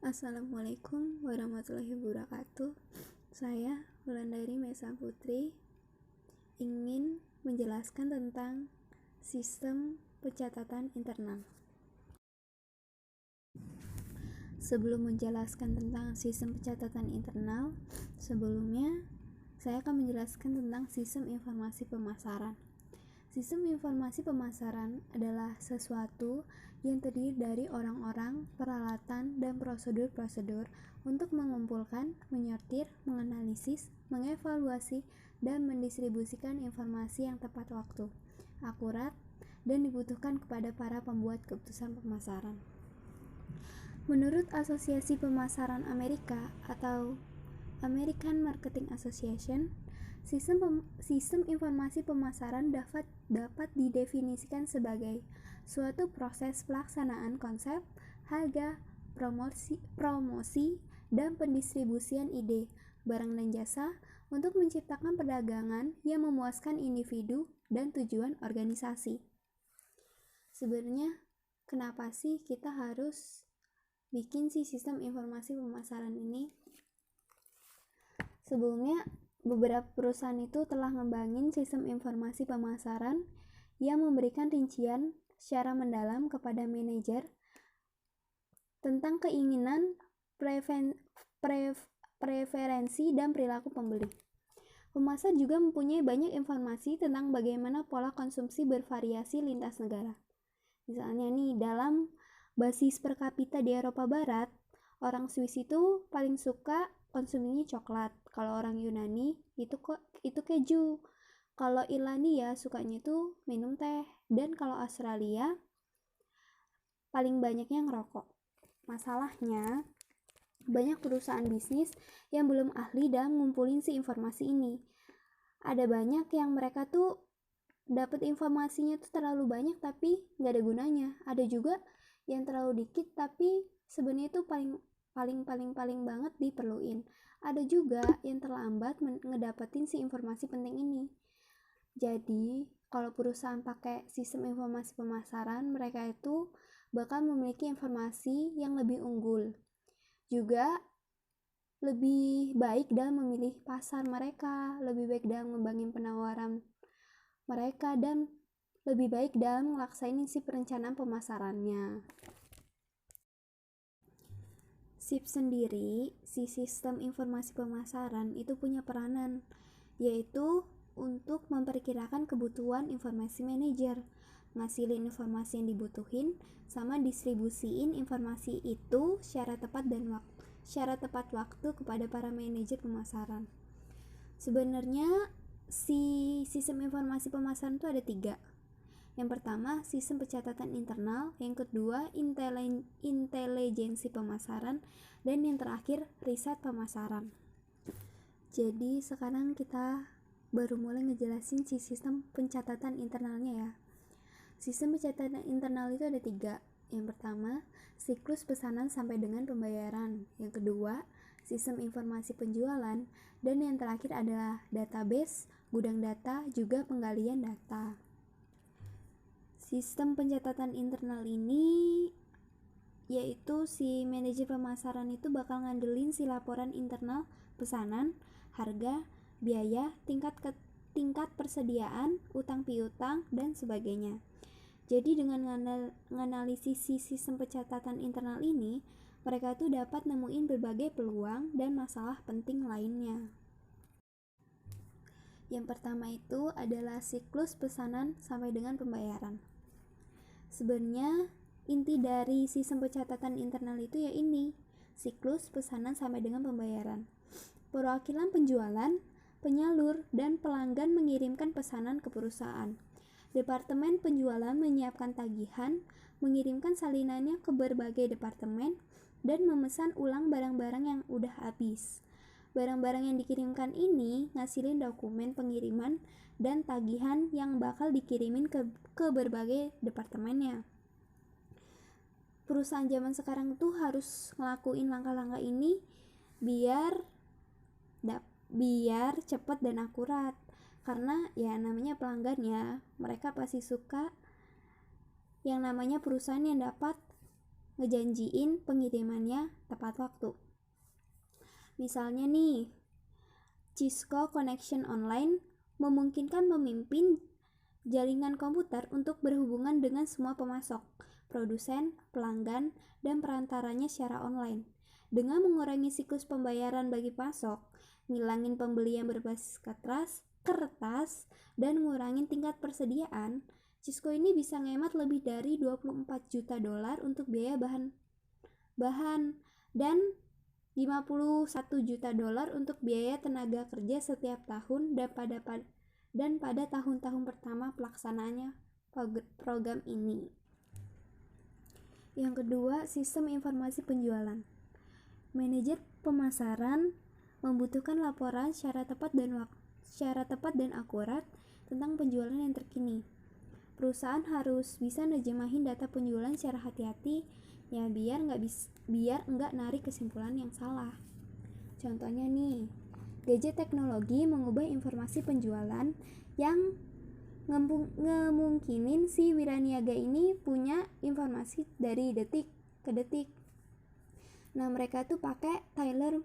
Assalamualaikum warahmatullahi wabarakatuh. Saya Wulandari Mesa Putri ingin menjelaskan tentang sistem pencatatan internal. Sebelum menjelaskan tentang sistem pencatatan internal, sebelumnya saya akan menjelaskan tentang sistem informasi pemasaran. Sistem informasi pemasaran adalah sesuatu yang terdiri dari orang-orang, peralatan, dan prosedur-prosedur untuk mengumpulkan, menyortir, menganalisis, mengevaluasi, dan mendistribusikan informasi yang tepat waktu, akurat, dan dibutuhkan kepada para pembuat keputusan pemasaran. Menurut Asosiasi Pemasaran Amerika atau American Marketing Association, Sistem informasi pemasaran dapat didefinisikan sebagai suatu proses pelaksanaan konsep, harga, promosi, dan pendistribusian ide, barang dan jasa untuk menciptakan perdagangan yang memuaskan individu dan tujuan organisasi. Sebenarnya, kenapa sih kita harus bikin sistem informasi pemasaran ini? Sebelumnya, beberapa perusahaan itu telah ngembangin sistem informasi pemasaran yang memberikan rincian secara mendalam kepada manajer tentang keinginan, preferensi, dan perilaku pembeli. Pemasar juga mempunyai banyak informasi tentang bagaimana pola konsumsi bervariasi lintas negara. Misalnya nih, dalam basis per kapita di Eropa Barat, orang Swiss itu paling suka konsumsinya coklat. Kalau orang Yunani itu keju. Kalau Irlandia sukanya itu minum teh. Dan kalau Australia paling banyaknya ngerokok. Masalahnya, banyak perusahaan bisnis yang belum ahli dalam ngumpulin informasi ini. Ada banyak yang mereka tuh dapat informasinya tuh terlalu banyak tapi nggak ada gunanya. Ada juga yang terlalu dikit tapi sebenarnya itu paling banget diperluin. Ada juga yang terlambat ngedapetin informasi penting ini. Jadi, kalau perusahaan pakai sistem informasi pemasaran, mereka itu bakal memiliki informasi yang lebih unggul. Juga lebih baik dalam memilih pasar mereka, lebih baik dalam ngembangin penawaran mereka, dan lebih baik dalam ngelaksain perencanaan pemasarannya. SIP sendiri, sistem informasi pemasaran itu punya peranan, yaitu untuk memperkirakan kebutuhan informasi manajer, ngasilin informasi yang dibutuhin, sama distribusiin informasi itu secara tepat waktu kepada para manajer pemasaran. Sebenarnya sistem informasi pemasaran itu ada 3. Yang pertama, sistem pencatatan internal. Yang kedua, intelijensi pemasaran. Dan yang terakhir, riset pemasaran. Jadi, sekarang kita baru mulai ngejelasin sistem pencatatan internalnya ya. Sistem pencatatan internal itu ada 3. Yang pertama, siklus pesanan sampai dengan pembayaran. Yang kedua, sistem informasi penjualan. Dan yang terakhir adalah database, gudang data, juga penggalian data. Sistem pencatatan internal ini yaitu si manajer pemasaran itu bakal ngandelin laporan internal pesanan, harga, biaya, tingkat persediaan, utang piutang, dan sebagainya. Jadi dengan menganalisis sistem pencatatan internal ini, mereka tuh dapat nemuin berbagai peluang dan masalah penting lainnya. Yang pertama itu adalah siklus pesanan sampai dengan pembayaran. Sebenarnya inti dari sistem pencatatan internal itu ya ini, siklus pesanan sampai dengan pembayaran. Perwakilan penjualan, penyalur, dan pelanggan mengirimkan pesanan ke perusahaan. Departemen penjualan menyiapkan tagihan, mengirimkan salinannya ke berbagai departemen, dan memesan ulang barang-barang yang udah habis. Barang-barang yang dikirimkan ini ngasilin dokumen pengiriman dan tagihan yang bakal dikirimin ke berbagai departemennya. Perusahaan zaman sekarang tuh harus ngelakuin langkah-langkah ini biar cepat dan akurat. Karena ya namanya pelanggan ya, mereka pasti suka yang namanya perusahaan yang dapat ngejanjiin pengirimannya tepat waktu. Misalnya nih, Cisco Connection Online memungkinkan pemimpin jaringan komputer untuk berhubungan dengan semua pemasok, produsen, pelanggan, dan perantaranya secara online. Dengan mengurangi siklus pembayaran bagi pasok, ngilangin pembelian berbasis kertas, dan ngurangin tingkat persediaan, Cisco ini bisa ngehemat lebih dari 24 juta dolar untuk biaya bahan dan 51 juta dolar untuk biaya tenaga kerja setiap tahun dan pada tahun-tahun pertama pelaksanaannya program ini. Yang kedua, sistem informasi penjualan. Manajer pemasaran membutuhkan laporan secara tepat dan akurat tentang penjualan yang terkini. Perusahaan harus bisa nerjemahin data penjualan secara hati-hati ya biar nggak narik kesimpulan yang salah. Contohnya nih, gadget teknologi mengubah informasi penjualan yang ngemungkinin si wiraniaga ini punya informasi dari detik ke detik. Nah, mereka tuh pakai timer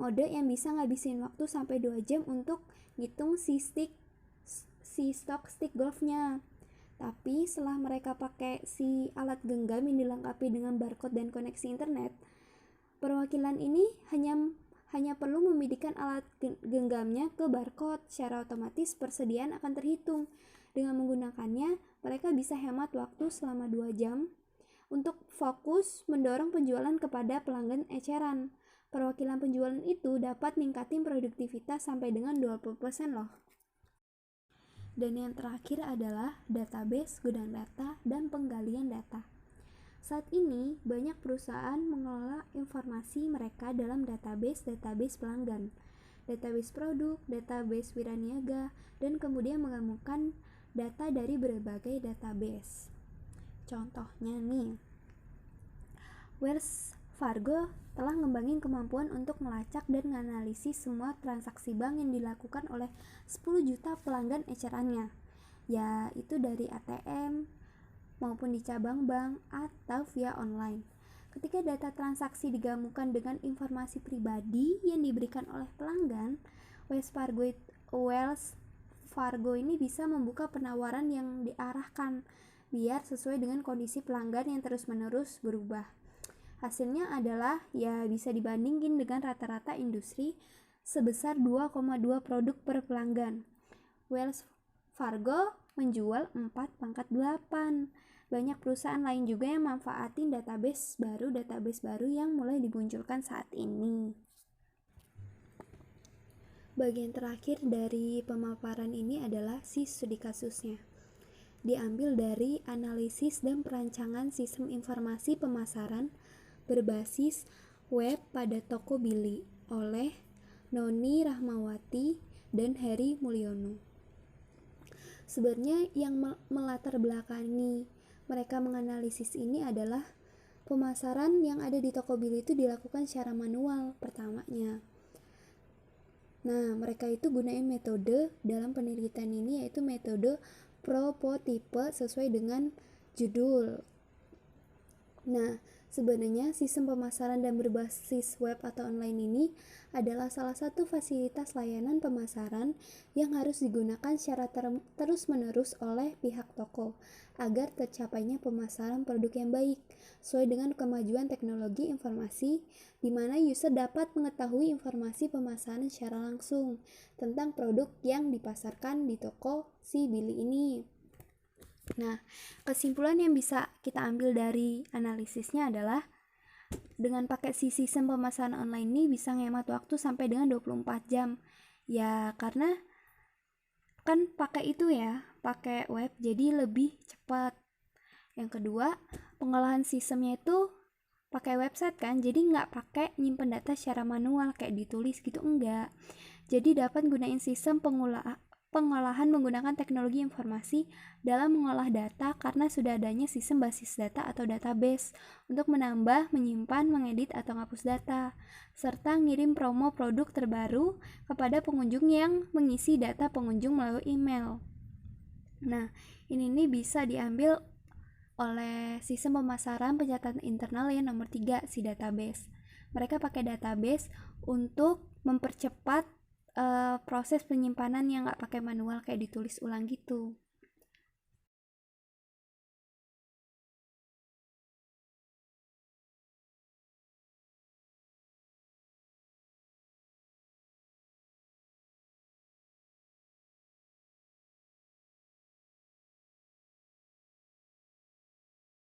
mode yang bisa ngabisin waktu sampai 2 jam untuk ngitung si stok stick golfnya. Tapi setelah mereka pakai si alat genggam yang dilengkapi dengan barcode dan koneksi internet, perwakilan ini hanya perlu membidikan alat genggamnya ke barcode. Secara otomatis persediaan akan terhitung. Dengan menggunakannya, mereka bisa hemat waktu selama 2 jam untuk fokus mendorong penjualan kepada pelanggan eceran. Perwakilan penjualan itu dapat ningkatin produktivitas sampai dengan 20% loh. Dan yang terakhir adalah database, gudang data, dan penggalian data. Saat ini, banyak perusahaan mengelola informasi mereka dalam database pelanggan, database produk, database wiraniaga, dan kemudian menggabungkan data dari berbagai database. Contohnya nih, Wells Fargo telah ngembangin kemampuan untuk melacak dan menganalisis semua transaksi bank yang dilakukan oleh 10 juta pelanggan ecerannya, yaitu dari ATM maupun di cabang bank atau via online. Ketika data transaksi digabungkan dengan informasi pribadi yang diberikan oleh pelanggan, Wells Fargo ini bisa membuka penawaran yang diarahkan biar sesuai dengan kondisi pelanggan yang terus-menerus berubah. Hasilnya adalah ya bisa dibandingin dengan rata-rata industri sebesar 2,2 produk per pelanggan. Wells Fargo menjual 4/8. Banyak perusahaan lain juga yang manfaatin database baru yang mulai dimunculkan saat ini. Bagian terakhir dari pemaparan ini adalah si studi kasusnya. Diambil dari analisis dan perancangan sistem informasi pemasaran berbasis web pada toko Billy oleh Noni Rahmawati dan Heri Mulyono. Sebenarnya yang melatar belakangi mereka menganalisis ini adalah pemasaran yang ada di toko Billy itu dilakukan secara manual pertamanya. Nah, mereka itu gunain metode dalam penelitian ini yaitu metode propotipe sesuai dengan judul. Nah, sebenarnya sistem pemasaran dan berbasis web atau online ini adalah salah satu fasilitas layanan pemasaran yang harus digunakan secara terus-menerus oleh pihak toko agar tercapainya pemasaran produk yang baik sesuai dengan kemajuan teknologi informasi di mana user dapat mengetahui informasi pemasaran secara langsung tentang produk yang dipasarkan di toko si Billy ini. Nah, kesimpulan yang bisa kita ambil dari analisisnya adalah dengan pakai si sistem pemasaran online ini bisa ngehemat waktu sampai dengan 24 jam. Ya, karena kan pakai web jadi lebih cepat. Yang kedua, pengolahan sistemnya itu pakai website kan, jadi nggak pakai nyimpen data secara manual kayak ditulis gitu, enggak. Jadi dapat gunain sistem pengolahan menggunakan teknologi informasi dalam mengolah data karena sudah adanya sistem basis data atau database untuk menambah, menyimpan, mengedit, atau menghapus data, serta ngirim promo produk terbaru kepada pengunjung yang mengisi data pengunjung melalui email. Nah, ini bisa diambil oleh sistem pemasaran pencatatan internal yang nomor 3, si database. Mereka pakai database untuk mempercepat proses penyimpanan yang nggak pakai manual kayak ditulis ulang gitu.